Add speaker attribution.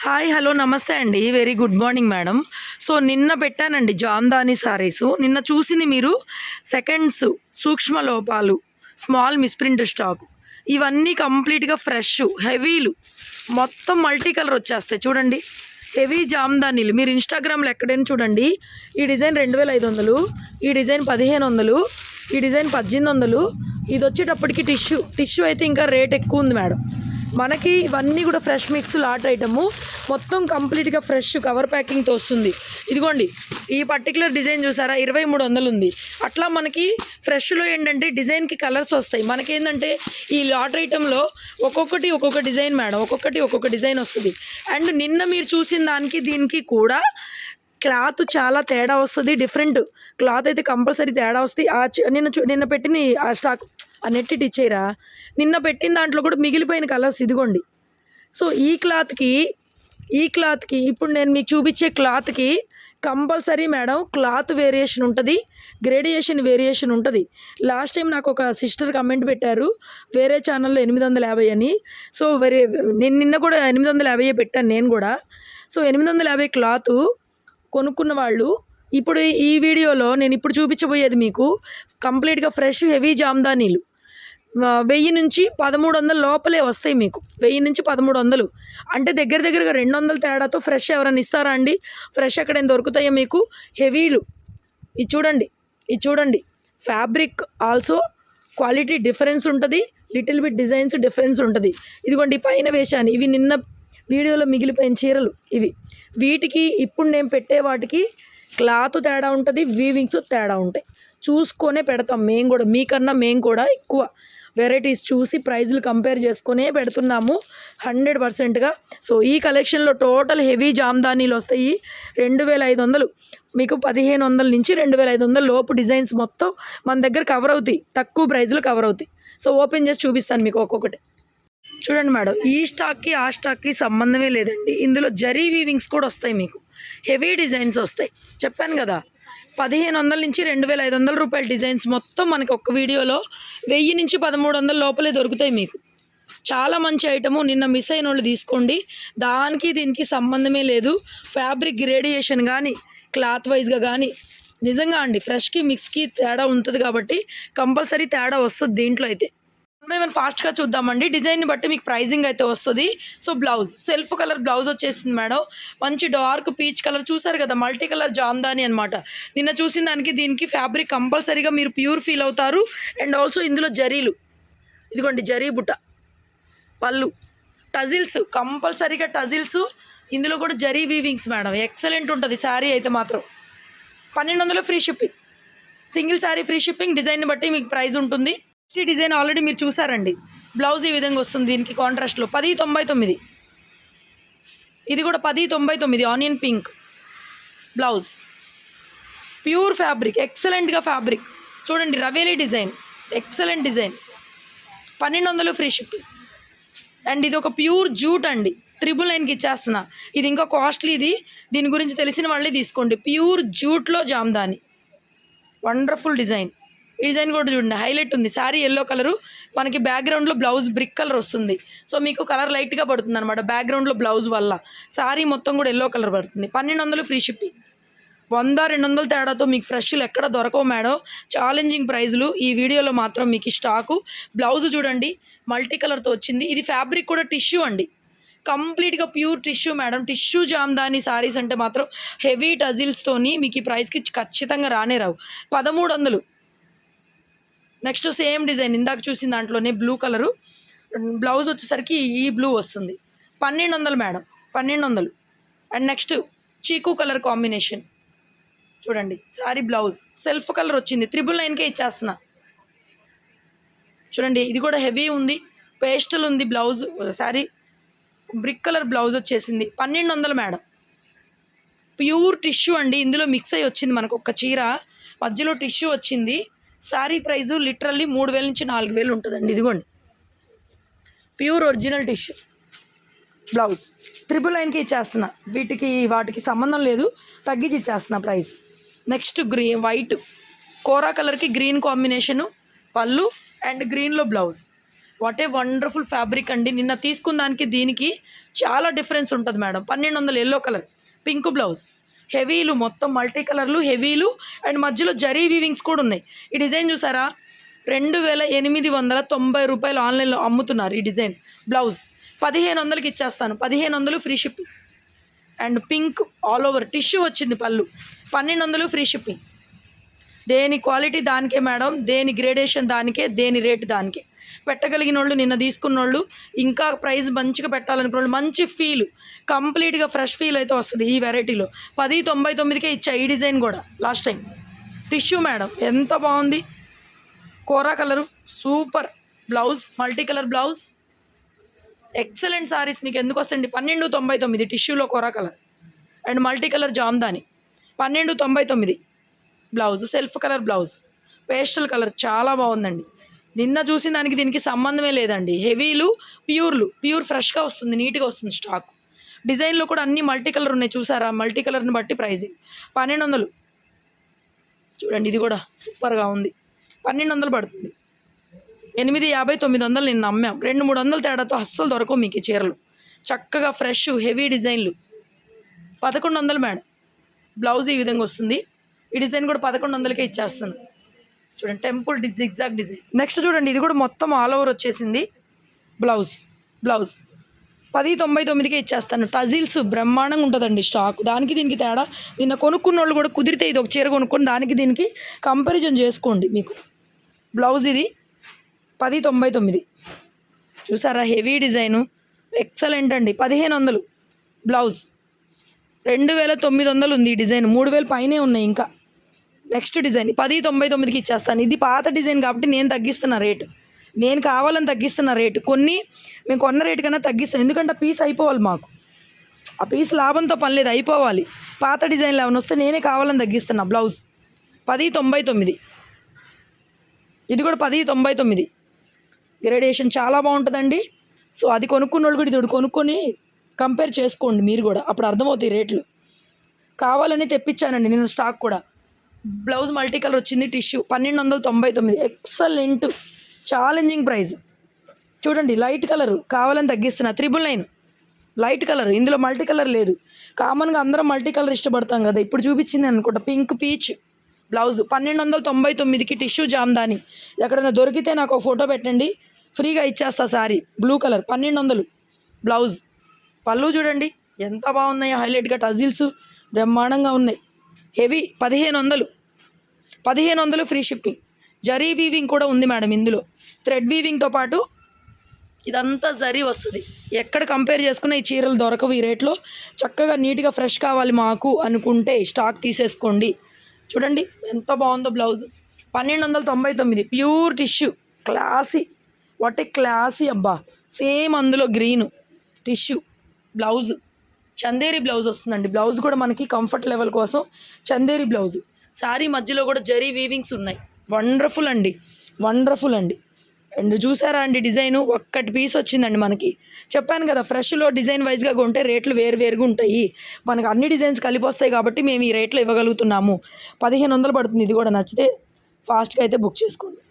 Speaker 1: Hi hello నమస్తే అండి. Very good morning madam. So నిన్న పెట్టానండి జామ్దాని సారీసు. నిన్న చూసింది మీరు సెకండ్స్, సూక్ష్మ లోపాలు, స్మాల్ మిస్ప్రింట్ స్టాక్, ఇవన్నీ కంప్లీట్గా ఫ్రెష్ హెవీలు, మొత్తం మల్టీ కలర్ వచ్చేస్తాయి చూడండి. హెవీ జామ్దానీలు మీరు ఇన్స్టాగ్రామ్లో ఎక్కడైనా చూడండి. ఈ డిజైన్ 2500, ఈ డిజైన్ 1500, ఈ డిజైన్ 1800. ఇది వచ్చేటప్పటికి టిష్యూ అయితే ఇంకా రేట్ ఎక్కువ ఉంది మేడం. మనకి ఇవన్నీ కూడా ఫ్రెష్ మిక్స్ లాట్ ఐటము, మొత్తం కంప్లీట్గా ఫ్రెష్ కవర్ ప్యాకింగ్తో వస్తుంది. ఇదిగోండి ఈ పర్టికులర్ డిజైన్ చూసారా, 2300 ఉంది. అట్లా మనకి ఫ్రెష్లో ఏంటంటే డిజైన్కి కలర్స్ వస్తాయి. మనకేంటంటే ఈ లాట్ ఐటెంలో ఒక్కొక్క డిజైన్ మేడం, ఒక్కొక్క డిజైన్ వస్తుంది. అండ్ నిన్న మీరు చూసిన దానికి దీనికి కూడా క్లాత్ చాలా తేడా వస్తుంది. డిఫరెంట్ క్లాత్ అయితే కంపల్సరీ తేడా వస్తాయి. నిన్న పెట్టిన ఆ స్టాక్ ఆ నెట్టి ఇచ్చేయరా, నిన్న పెట్టిన దాంట్లో కూడా మిగిలిపోయిన కలర్స్ ఇదిగోండి. సో ఈ క్లాత్కి ఇప్పుడు నేను మీకు చూపించే క్లాత్కి కంపల్సరీ మేడం క్లాత్ వేరియేషన్ ఉంటుంది, వేరియేషన్ ఉంటుంది. లాస్ట్ టైం నాకు ఒక సిస్టర్ కమెంట్ పెట్టారు వేరే ఛానల్లో 850 అని. సో నేను నిన్న కూడా 850 పెట్టాను నేను కూడా. సో 850 క్లాత్ కొనుక్కున్న వాళ్ళు ఇప్పుడు ఈ వీడియోలో నేను ఇప్పుడు చూపించబోయేది మీకు కంప్లీట్గా ఫ్రెష్ హెవీ జామ్దానీలు 1000 నుంచి 1300 లోపలే వస్తాయి మీకు. 1000 నుంచి 1300 అంటే దగ్గరగా 200 తేడాతో ఫ్రెష్ ఎవరైనా ఇస్తారా అండి? ఫ్రెష్ ఎక్కడైనా దొరుకుతాయో మీకు? హెవీలు ఇది చూడండి ఫ్యాబ్రిక్ ఆల్సో క్వాలిటీ డిఫరెన్స్ ఉంటుంది, లిటిల్ బిట్ డిజైన్స్ డిఫరెన్స్ ఉంటుంది. ఇదిగోండి పైన వేశాను, ఇవి నిన్న వీడియోలో మిగిలిపోయిన చీరలు ఇవి. వీటికి ఇప్పుడు నేను పెట్టే వాటికి క్లాత్ తేడా ఉంటుంది, వీవింగ్స్ తేడా ఉంటాయి. చూసుకొనే పెడతాం మేము కూడా, మీకన్నా మేము కూడా ఎక్కువ వెరైటీస్ చూసి ప్రైజులు కంపేర్ చేసుకునే పెడుతున్నాము 100%గా. సో ఈ కలెక్షన్లో టోటల్ హెవీ జామ్దానీలు వస్తాయి 2500, మీకు 1500 నుంచి 2500 లోపు డిజైన్స్ మొత్తం మన దగ్గర కవర్ అవుతాయి, తక్కువ ప్రైజ్లో కవర్ అవుతాయి. సో ఓపెన్ చేసి చూపిస్తాను మీకు ఒక్కొక్కటి. చూడండి మేడం, ఈ స్టాక్కి ఆ స్టాక్కి సంబంధమే లేదండి. ఇందులో జరీ వీవింగ్స్ కూడా వస్తాయి మీకు, హెవీ డిజైన్స్ వస్తాయి. చెప్పాను కదా 1500 నుంచి 2500 రూపాయల డిజైన్స్ మొత్తం మనకి ఒక్క వీడియోలో 1000 నుంచి 1300 లోపలే దొరుకుతాయి మీకు. చాలా మంచి ఐటము. నిన్న మిస్ అయిన వాళ్ళు తీసుకోండి, దానికి దీనికి సంబంధమే లేదు. ఫ్యాబ్రిక్ గ్రేడియేషన్ కానీ క్లాత్ వైజ్గా కానీ నిజంగా అండి ఫ్రెష్కి మిక్స్కి తేడా ఉంటుంది కాబట్టి కంపల్సరీ తేడా వస్తుంది దీంట్లో అయితే. మేము ఫాస్ట్గా చూద్దామండి. డిజైన్ని బట్టి మీకు ప్రైజింగ్ అయితే వస్తుంది. So blouse self colour blouse వచ్చేసింది మేడం, మంచి డార్క్ పీచ్ కలర్ చూసారు కదా, మల్టీ కలర్ జామ్దాని అనమాట. నిన్న చూసిన దానికి దీనికి ఫ్యాబ్రిక్ కంపల్సరీగా మీరు ప్యూర్ ఫీల్ అవుతారు. అండ్ ఆల్సో ఇందులో జరీలు, ఇదిగోండి జరీ బుట్ట, పళ్ళు, టజిల్స్, కంపల్సరీగా టజిల్స్. ఇందులో కూడా జరీ వీవింగ్స్ మేడం, ఎక్సలెంట్ ఉంటుంది. శారీ అయితే మాత్రం 1200 free shipping, single sari free shipping. డిజైన్ని బట్టి మీకు ప్రైస్ ఉంటుంది. ఈ డిజైన్ ఆల్రెడీ మీరు చూసారండి. బ్లౌజ్ ఈ విధంగా వస్తుంది, దీనికి కాంట్రాస్ట్లో 1099. ఇది కూడా 1099 onion pink blouse, pure fabric, ఎక్సలెంట్గా ఫ్యాబ్రిక్ చూడండి. రవేలీ design, excellent design, 1200 free shipping. And ఇది ఒక ప్యూర్ జూట్ అండి, 999కి ఇచ్చేస్తున్నా. ఇది ఇంకా కాస్ట్లీ, ఇది దీని గురించి తెలిసిన వాళ్ళే తీసుకోండి. ప్యూర్ జూట్లో జామ్దాని, వండర్ఫుల్ డిజైన్. ఈ డిజైన్ కూడా చూడండి హైలైట్ ఉంది. శారీ ఎల్లో కలరు, మనకి బ్యాక్గ్రౌండ్లో బ్లౌజ్ బ్రిక్ కలర్ వస్తుంది. సో మీకు కలర్ లైట్గా పడుతుంది అనమాట బ్యాక్గ్రౌండ్లో బ్లౌజ్ వల్ల. శారీ మొత్తం కూడా ఎల్లో కలర్ పడుతుంది. 1200 ఫ్రీ షిప్పింగ్. 100-200 తేడాతో మీకు ఫ్రెష్లు ఎక్కడ దొరకవు మేడం. ఛాలెంజింగ్ ప్రైజులు ఈ వీడియోలో మాత్రం మీకు స్టాకు. బ్లౌజ్ చూడండి మల్టీ కలర్తో వచ్చింది. ఇది ఫ్యాబ్రిక్ కూడా టిష్యూ అండి, కంప్లీట్గా pure tissue madam. Tissue Jamdani saris అంటే మాత్రం హెవీ టజిల్స్తోని మీకు ఈ ప్రైస్కి ఖచ్చితంగా రానే రావు. 1300. నెక్స్ట్ సేమ్ డిజైన్ ఇందాక చూసిన దాంట్లోనే బ్లూ కలరు, బ్లౌజ్ వచ్చేసరికి ఈ బ్లూ వస్తుంది. 1200 మేడం, 1200. అండ్ నెక్స్ట్ చీకు కలర్ కాంబినేషన్ చూడండి. సారీ బ్లౌజ్ సెల్ఫ్ కలర్ వచ్చింది, 999కే ఇచ్చేస్తున్నా. చూడండి ఇది కూడా హెవీ ఉంది, పేస్టల్ ఉంది blouse. Sorry brick colour blouse వచ్చేసింది. 1200 మేడం. ప్యూర్ టిష్యూ అండి, ఇందులో మిక్స్ అయ్యి వచ్చింది మనకు ఒక చీర మధ్యలో టిష్యూ వచ్చింది. శారీ ప్రైజు లిటరల్లీ 3000 నుంచి 4000 ఉంటుందండి. ఇదిగోండి ప్యూర్ ఒరిజినల్ టిష్యూ బ్లౌజ్, 999కి ఇచ్చేస్తున్నా. వాటికి సంబంధం లేదు, తగ్గించి ఇచ్చేస్తున్నా ప్రైస్. నెక్స్ట్ వైట్ కోరా కలర్కి గ్రీన్ కాంబినేషను, పళ్ళు అండ్ గ్రీన్లో blouse, what a wonderful fabric అండి. నిన్న తీసుకున్న దానికి దీనికి చాలా డిఫరెన్స్ ఉంటుంది madam. 1200 yellow colour, pink blouse, హెవీలు మొత్తం మల్టీ కలర్లు, హెవీలు అండ్ మధ్యలో జరీ వీవింగ్స్ కూడా ఉన్నాయి. ఈ డిజైన్ చూసారా, 2890 రూపాయలు ఆన్లైన్లో అమ్ముతున్నారు ఈ డిజైన్. బ్లౌజ్ 1500కి ఇచ్చేస్తాను, 1500 free shipping. And pink all over tissue వచ్చింది పళ్ళు, 1200 ఫ్రీ షిప్పింగ్. దేని క్వాలిటీ దానికే మేడం, దేని గ్రేడేషన్ దానికే, దేని రేట్ దానికే. పెట్టగలిగిన వాళ్ళు, నిన్న తీసుకున్న వాళ్ళు, ఇంకా ప్రైస్ మంచిగా పెట్టాలనుకున్న వాళ్ళు, మంచి ఫీల్, కంప్లీట్గా ఫ్రెష్ ఫీల్ అయితే వస్తుంది ఈ వెరైటీలో. 1099కే ఇచ్చా ఈ డిజైన్ కూడా లాస్ట్ టైం. టిష్యూ మేడం ఎంత బాగుంది, kora colour super. Blouse multi colour blouse, excellent saris మీకు ఎందుకు వస్తుంది. 1299 టిష్యూలో kora colour and multi colour Jamdani, 1299 blouse. Self colour blouse, pastel colour చాలా బాగుందండి. నిన్న చూసిన దానికి దీనికి సంబంధమే లేదండి. హెవీలు, ప్యూర్ ఫ్రెష్గా వస్తుంది, నీట్గా వస్తుంది స్టాక్. డిజైన్లో కూడా అన్ని మల్టీ కలర్ ఉన్నాయి చూసారా, మల్టీ కలర్ని బట్టి ప్రైజింగ్. 1200 చూడండి, ఇది కూడా సూపర్గా ఉంది, 1200 పడుతుంది. 850 900 నిన్న అమ్మాం. 200-300 తేడాతో అస్సలు దొరకవు మీకు ఈ చీరలు. చక్కగా ఫ్రెష్ హెవీ డిజైన్లు. 1100 మేడం. బ్లౌజ్ ఈ విధంగా వస్తుంది. ఈ డిజైన్ కూడా 1100కే ఇచ్చేస్తాను. చూడండి, టెంపుల్ జిగ్జాగ్ డిజైన్. నెక్స్ట్ చూడండి, ఇది కూడా మొత్తం ఆల్ ఓవర్ వచ్చేసింది. బ్లౌజ్ 1099కే ఇచ్చేస్తాను. టజిల్స్ బ్రహ్మాండంగా ఉంటుందండి స్టాక్. దానికి దీనికి తేడా, నిన్న కొనుక్కున్న వాళ్ళు కూడా కుదిరితే ఇది ఒక చీర కొనుక్కొని దానికి దీనికి కంపారిజన్ చేసుకోండి. మీకు బ్లౌజ్ ఇది 1099 చూసారా, హెవీ డిజైను, ఎక్సలెంట్ అండి. 1500 బ్లౌజ్, 2900 ఉంది ఈ డిజైన్, 3000 పైనే ఉన్నాయి ఇంకా. నెక్స్ట్ డిజైన్ 1099కి ఇచ్చేస్తాను. ఇది పాత డిజైన్ కాబట్టి నేను తగ్గిస్తున్న రేటు, నేను కావాలని తగ్గిస్తున్న రేటు. మేము కొన్న రేటు కన్నా తగ్గిస్తాం, ఎందుకంటే ఆ పీస్ అయిపోవాలి మాకు. ఆ పీస్ లాభంతో పని లేదు, అయిపోవాలి. పాత డిజైన్లు ఏమైనా వస్తే నేనే కావాలని తగ్గిస్తున్నా. బ్లౌజ్ 1099, ఇది కూడా 1099. గ్రేడేషన్ చాలా బాగుంటుందండి. సో అది కొనుక్కున్న వాళ్ళు కూడా ఇది కొనుక్కొని కంపేర్ చేసుకోండి మీరు కూడా, అప్పుడు అర్థమవుతాయి రేట్లు. కావాలని తెప్పించానండి నేను స్టాక్ కూడా. బ్లౌజ్ మల్టీ కలర్ వచ్చింది, టిష్యూ 1299, ఎక్సలెంట్ ఛాలెంజింగ్ ప్రైస్. చూడండి, లైట్ కలరు కావాలని తగ్గిస్తున్నా, 999 లైట్ కలర్. ఇందులో మల్టీ కలర్ లేదు. కామన్గా అందరం మల్టీ కలర్ ఇష్టపడతాం కదా, ఇప్పుడు చూపించింది అనుకుంటా పింక్ పీచ్. బ్లౌజ్ 1299కి టిష్యూ జామ్దాని. ఎక్కడైనా దొరికితే నాకు ఒక ఫోటో పెట్టండి, ఫ్రీగా ఇచ్చేస్తా సారీ. Blue colour 1200 blouse. పళ్ళు చూడండి ఎంత బాగున్నాయో, హైలైట్గా టజిల్స్ బ్రహ్మాండంగా ఉన్నాయి. Heavy 1500 free shipping. Zari weaving కూడా ఉంది మేడం ఇందులో, థ్రెడ్ వీవింగ్తో పాటు ఇదంతా జరీ వస్తుంది. ఎక్కడ కంపేర్ చేసుకున్న ఈ చీరలు దొరకవు ఈ రేట్లో. చక్కగా నీట్గా ఫ్రెష్ కావాలి మాకు అనుకుంటే స్టాక్ తీసేసుకోండి. చూడండి ఎంత బాగుందో blouse, 1299 pure tissue, classy. What a classy అబ్బా. సేమ్ అందులో green tissue blouse, Chanderi blouse వస్తుందండి. బ్లౌజ్ కూడా మనకి కంఫర్ట్ లెవెల్ కోసం చందేరి బ్లౌజ్. శారీ మధ్యలో కూడా జరీ వీవింగ్స్ ఉన్నాయి. వండర్ఫుల్ అండి. అండ్ చూసారా అండి డిజైను, ఒక్కటి పీస్ వచ్చిందండి మనకి. చెప్పాను కదా, ఫ్రెష్లో డిజైన్ వైజ్గా కొంటే రేట్లు వేరుగా ఉంటాయి. మనకు అన్ని డిజైన్స్ కలిపి వస్తాయి కాబట్టి మేము ఈ రేట్లో ఇవ్వగలుగుతున్నాము. 1500 పడుతుంది. ఇది కూడా నచ్చితే ఫాస్ట్గా అయితే బుక్ చేసుకోండి.